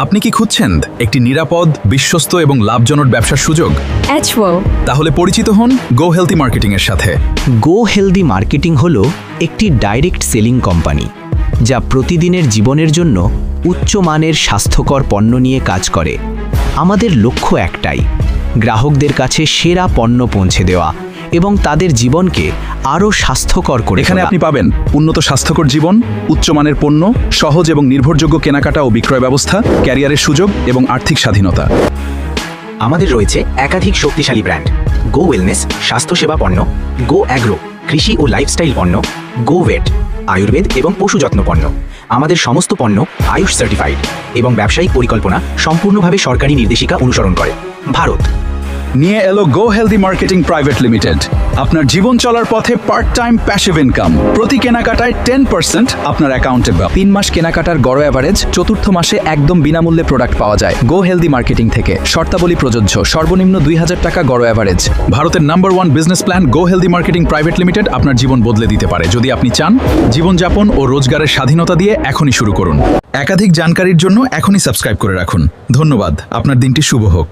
আপনি কি খুঁজছেন একটি নিরাপদ, বিশ্বস্ত এবং লাভজনক ব্যবসার সুযোগ? H-Wo তাহলে পরিচিত হন গো হেলথি মার্কেটিং এর সাথে। গো হেলদি মার্কেটিং হলো একটি ডাইরেক্ট সেলিং কোম্পানি যা প্রতিদিনের জীবনের জন্য উচ্চমানের স্বাস্থ্যকর পণ্য নিয়ে কাজ করে। আমাদের লক্ষ্য একটাই, গ্রাহকদের কাছে সেরা পণ্য পৌঁছে দেওয়া এবং তাদের জীবনকে আরও স্বাস্থ্যকর করে এখানে তোলা। আপনি পাবেন উন্নত স্বাস্থ্যকর জীবন, উচ্চমানের পণ্য, সহজ এবং নির্ভরযোগ্য কেনাকাটা ও বিক্রয় ব্যবস্থা, ক্যারিয়ারের সুযোগ এবং আর্থিক স্বাধীনতা। আমাদের রয়েছে একাধিক শক্তিশালী ব্র্যান্ড: গো ওয়েলনেস স্বাস্থ্যসেবা পণ্য, গো অ্যাগ্রো কৃষি ও লাইফস্টাইল পণ্য, গো ভেট আয়ুর্বেদ এবং পশু যত্ন পণ্য। আমাদের সমস্ত পণ্য আয়ুষ সার্টিফাইড এবং ব্যবসায়িক পরিকল্পনা সম্পূর্ণভাবে সরকারি নির্দেশিকা অনুসরণ করে। ভারত নিয়ে এলো গো হেলথি মার্কেটিং প্রাইভেট লিমিটেড। আপনার জীবন চলার পথে পার্ট টাইম প্যাসিভ ইনকাম। প্রতি কেনাকাটায় 10% আপনার অ্যাকাউন্টে। 3 মাস কেনাকাটার গড় অ্যাভারেজ, চতুর্থ মাসে একদম বিনামূল্যে প্রোডাক্ট পাওয়া যায় গো হেলদি মার্কেটিং থেকে। শর্তাবলী প্রযোজ্য, সর্বনিম্ন 2000 টাকা গড় অ্যাভারেজ। ভারতের নাম্বার 1 বিজনেস প্ল্যান গো হেলথি মার্কেটিং প্রাইভেট লিমিটেড আপনার জীবন বদলে দিতে পারে। যদি আপনি চান জীবনযাপন ও রোজগারের স্বাধীনতা দিয়ে এখনই শুরু করুন। একাধিক জানকারির জন্য এখনই সাবস্ক্রাইব করে রাখুন। ধন্যবাদ। আপনার দিনটি শুভ হোক।